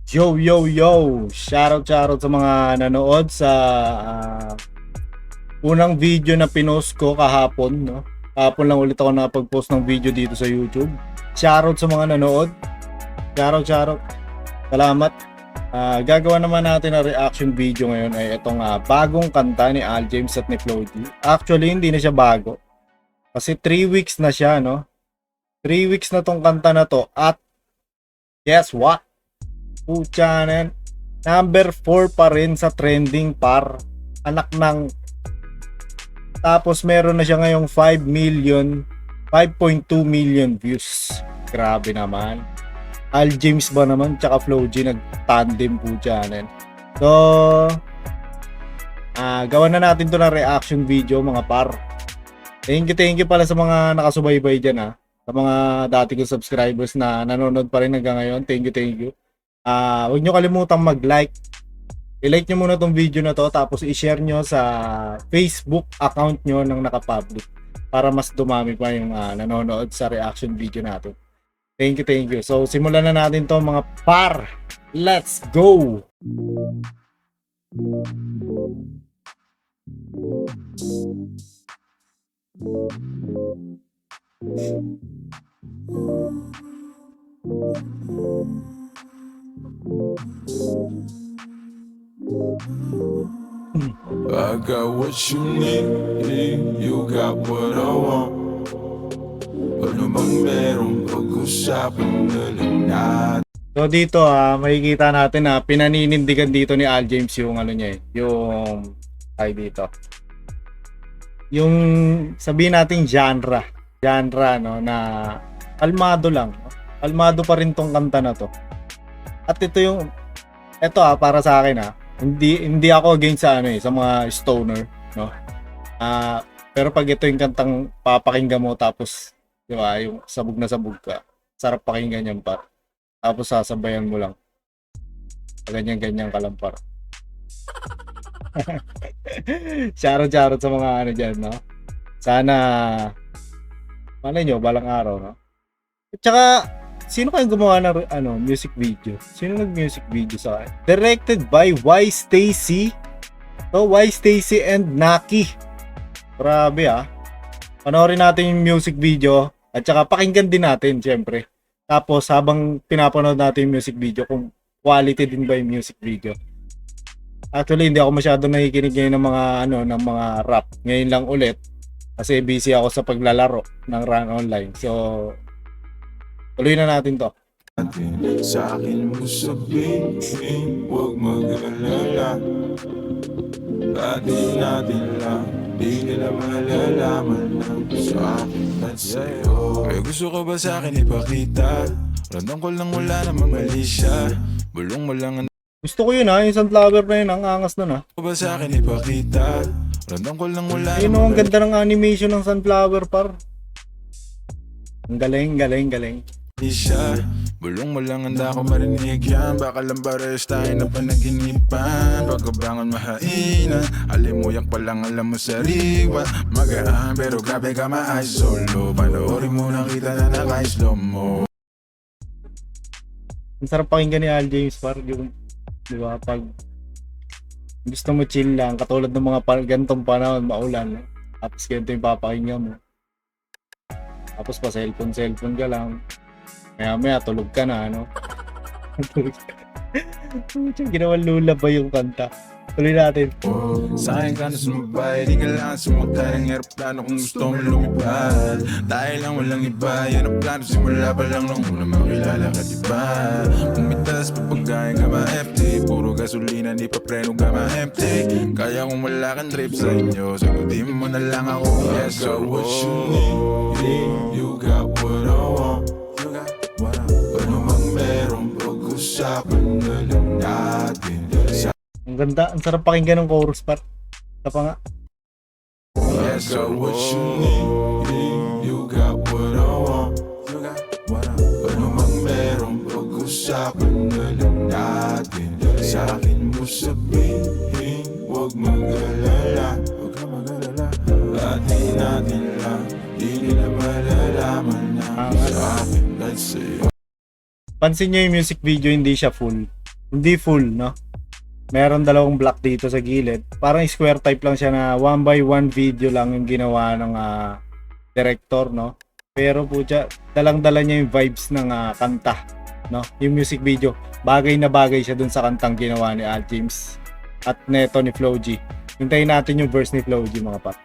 Yo, yo, yo! Shoutout sa mga nanood sa unang video na pinost ko kahapon, no? Kahapon lang ulit ako nakapag-post ng video dito sa YouTube. Shoutout sa mga nanood. Shoutout. Salamat. Gagawa naman natin na reaction video ngayon ay itong bagong kanta ni Al James at ni Flo G. Actually, hindi na siya bago. Kasi 3 weeks na siya, no? 3 weeks na tong kanta na to at guess what? Pucha na yan. Number 4 pa rin sa trending par. Anak ng... Tapos meron na siya ngayong 5.2 million views. Grabe naman. Al James ba naman tsaka Flo G nag-tandem pucha na yan. So, gawan na natin to na reaction video mga par. Thank you pala sa mga nakasubaybay dyan sa mga dati kong subscribers na nanonood pa rin hanggang ngayon. Thank you. Huwag nyo kalimutang mag-like. I-like nyo muna tong video na to tapos i-share nyo sa Facebook account nyo ng nakapublic para mas dumami pa yung nanonood sa reaction video natin. Thank you. So simulan na natin to mga par. Let's go! I got what you need, you got what I want. Ano bang meron pag-usapan na lang natin? So dito makikita natin na pinaninindigan dito ni Al James yung ano niya yung ay dito. Yung sabihin nating genre no na kalmado lang. No? Kalmado pa rin tong kanta na to. At ito para sa akin hindi ako against sa sa mga stoner, no. Pero pag ito yung kantang papakinggan mo tapos, di ba, yung sabog na sabog ka. Sarap pakinggan yan par. Tapos sasabayan mo lang. Ganyan kalampar. Charot sa mga diyan, no. Sana malay nyo balang araw, no. At saka sino kayang gumawa ng music video? Sino nag-music video sa akin? Directed by Y Stacy. So, Y Stacy and Naki. Grabe Panoorin natin yung music video at saka pakinggan din natin, syempre. Tapos habang pinapanood natin yung music video, kung quality din ba yung music video. Actually, hindi ako masyado nakikinig ngayon ng ng mga rap. Ngayon lang ulit kasi busy ako sa paglalaro ng Run Online. So, tuloy na natin to. Sa akin mo sabihin, huwag mag-alala. Atin natin lang, di nila malalaman lang sa akin at sa'yo. May gusto ka ba sa akin ipakita? Randang ko lang wala namang mali siya. Bulong mo lang ang Gusto ko yun yung sunflower na yun, ang angas nun ba sa akin ipakita? Randang ko lang wala Ayun namang ang ganda ng animation ng sunflower par. Ang galing. siya. Bulong mo lang handa ko marinig yan. Baka lang bares tayo ng panaginipan. Pagkabangon mahainan, alimuyak pa lang alam mo sariwa. Magaan pero grabe ka ma-ay solo. Panoorin mo lang kita na naka-slow mo. Ang sarap pakinggan ni Al James par. Yung, di ba, pag gusto mo chill lang, katulad ng mga gantong panahon, maulan. Tapos ganito yung papakinggan mo. Tapos pa cellphone ka lang. Maya tulog ka na, tulog ka. Ginawa lula ba yung kanta? Tuloy natin. Sa akin ka na sumabay, di ka lang sumakay ng aeroplano kung gusto mo lumipad. Dahil lang walang iba, yan ang plano, simula pa lang nung una makilala ka diba. Pumitas pa pagkain ka ma-empty, puro gasolina di pa preno ka ma-empty. Kaya kung wala kang trip sa inyo, sagutin mo na lang ako. Yes, got what you need, you got what I want. Ano mang meron pag-usapan na lang natin. Ang ganda, ang sarap pakinggan ng chorus part. Ito pa nga. Yes, got what you need, you got what I want. Ano mang meron pag-usapan na lang natin. Sa akin mo sabihin, huwag mag-alala. Atin natin lang, di nila malalaman na sa akin. Let's say Pansin nyo yung music video, hindi siya full. Hindi full, no? Meron dalawang block dito sa gilid. Parang square type lang siya na 1x1 video lang yung ginawa ng director, no? Pero pucha, dalang-dala niya yung vibes ng kanta, no? Yung music video, bagay na bagay siya dun sa kantang ginawa ni Al James at neto ni Flo G. Hintayin natin yung verse ni Flo G, mga pat.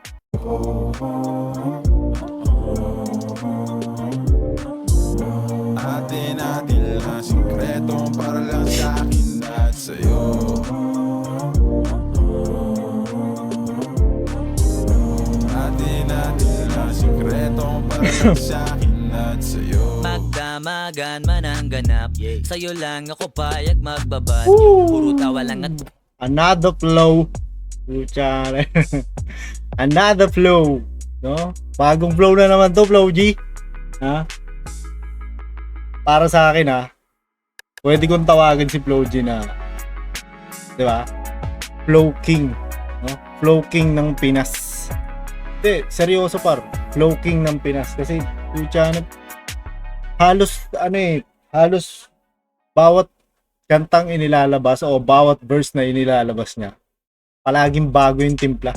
Atin lang sikreto para lang sa akin at sa'yo. Atin lang sikreto para lang sa akin at sa'yo. Magdamagan man ang ganap, sa'yo lang ako payag magbabad. Woo! Puro tawa lang at Another flow. Pucha. Another flow, no? Bagong flow na naman to, Flo G. Ha? Para sa akin, pwede kong tawagan si Flo G na, di ba? Flow King, no? Flow King ng Pinas. Hindi, seryoso par. Flow King ng Pinas kasi pucha, halos halos bawat kantang inilalabas o bawat verse na inilalabas niya, palaging bago yung timpla.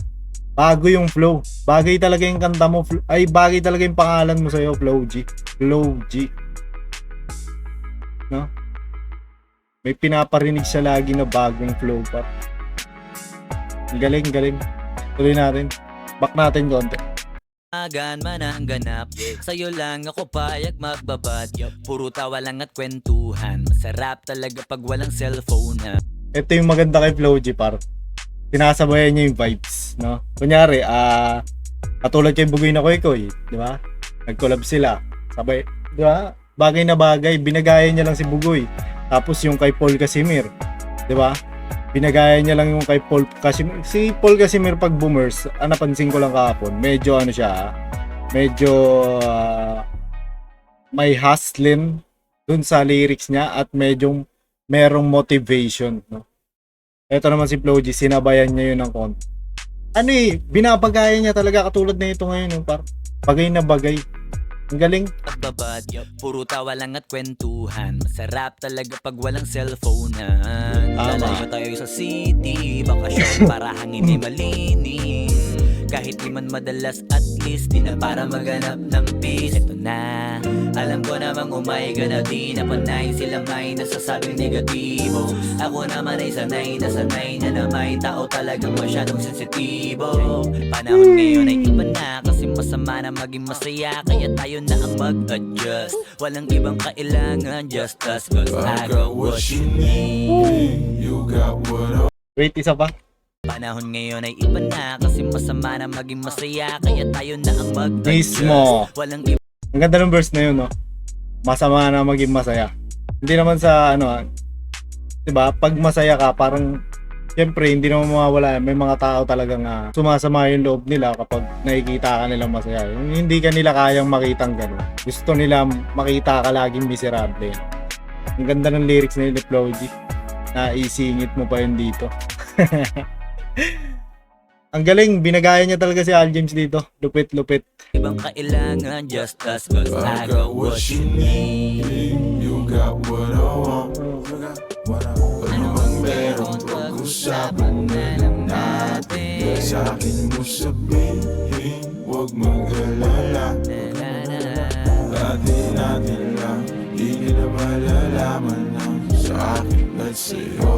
Bago yung flow. Bagay talaga yung kanta mo. Ay, bagay talaga yung pangalan mo sa'yo, Flo G. Flo G. No? May pinaparinig siya lagi na bagong flow pa. Galing, galing. Tuloy natin. Back natin konti. Magan man ang ganap, sa'yo lang ako payag magbabad. Puro tawa lang at kwentuhan, masarap talaga pag walang cellphone ha. Ito yung maganda kay Flo G, par. Sinasabayan niya yung vibes, no? Kunyari, katulad kay Bugoy na Koy, di ba? Nag-collab sila. Sabay, di ba? Bagay na bagay, binagaya niya lang si Bugoy. Tapos yung kay Paul Casimir, di ba? Binagaya niya lang yung kay Paul Casimir. Si Paul Casimir pag boomers, napansin ko lang kahapon, medyo siya, medyo may hustling dun sa lyrics niya at medyo merong motivation, no? Ito naman si Flo G, sinabayan niya yun ng konti. Binabagaya niya talaga katulad na ito ngayon, yung bagay na bagay. Ang galing. Magbabad, puro tawa lang at kwentuhan, masarap talaga pag walang cellphone ha. Lalayo tayo sa city, bakasyon para hangin ay malinis. Kahit di man madalas, at least di na para maganap ng peace. Ito na, alam ko namang umayga na di na panay sila may nasasabing negatibo. Ako naman ay sanay na sanay na may tao talagang masyadong sensitibo. Panahon ngayon ay iba na kasi masama na maging masaya, kaya tayo na ang mag-adjust. Walang ibang kailangan, just us, cause I got what you need. You got what I Wait, isa pa. Panahon ngayon ay iba na kasi masama na maging masaya, kaya tayo na ang mag-adjust. Mismo. Walang iba. Ang ganda ng verse na yun, no? Masama na maging masaya. Hindi naman sa diba? Pag masaya ka, parang siyempre hindi naman mawawala. May mga tao talagang sumasama yung loob nila kapag nakikita ka nilang masaya. Hindi ka nila kayang makitang gano'n. Gusto nila makita ka laging miserable. Ang ganda ng lyrics na ni Flo G. Naisingit mo pa yun dito. Ang galing, binagaya niya talaga si Al James dito. Lupit-lupit. Ibang kailangan, just us, cause I got what you need. You got what I want. Ano bang meron pag-usapan na lang natin? Sa akin mo sabihin, huwag mag-alala. Atin lang, di nila malalaman lang sa akin at sa'yo.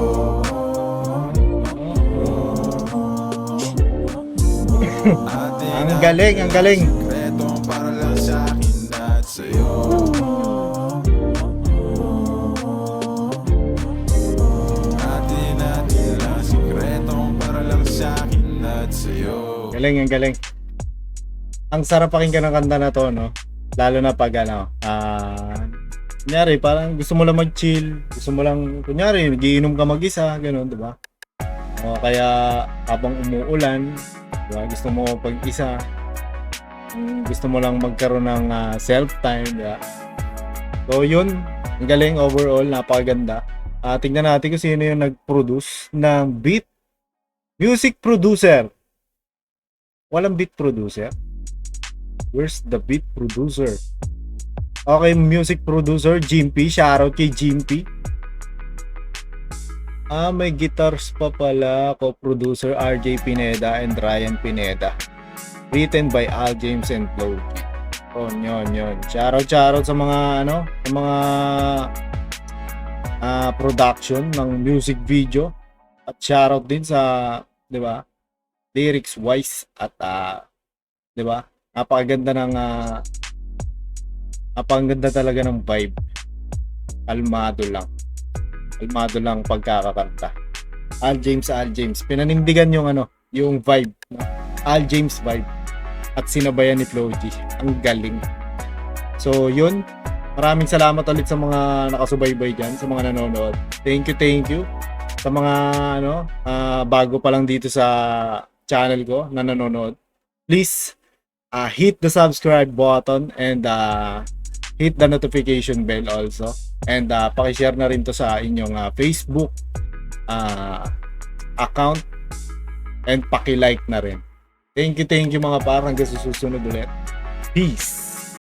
Ang galing, ang galing. Sikreto para lang sa akin at sa'yo. Atin lang sikreto para lang sa akin at sa'yo. Galing, ang galing. Ang sarap pakinggan ng kanta na to, no? Lalo na pag kunyari, parang gusto mo lang mag-chill, gusto mo lang, kunyari, nagiinom ka mag-isa, gano'n, diba? O kaya, habang umuulan, diba? Gusto mo pag-isa, gusto mo lang magkaroon ng self-time, diba? So, yun, ang galing overall, napakaganda. Tingnan natin kung sino yung nag-produce ng beat. Music producer. Walang beat producer. Where's the beat producer? Okay, music producer, Jimpy. Shoutout kay Jimpy. May guitars pa pala, co-producer RJ Pineda and Ryan Pineda. Written by Al James and Flo G. Oh, yun. Shoutout sa mga sa mga production ng music video. At shoutout din sa, 'di ba? Lyrics wise at 'di ba? Napakaganda talaga ng vibe. Kalmado lang pagkakakanta. Al James. Pinanindigan yung vibe, no? Al James vibe. At sinabayan ni Flo G. Ang galing. So, yun. Maraming salamat ulit sa mga nakasubaybay dyan, sa mga nanonood. Thank you. Sa mga bago pa lang dito sa channel ko na nanonood. Please, hit the subscribe button and hit the notification bell also. And pakishare na rin to sa inyong Facebook account and paki-like na rin. Thank you mga par. Hanggang sa susunod ulit. Peace!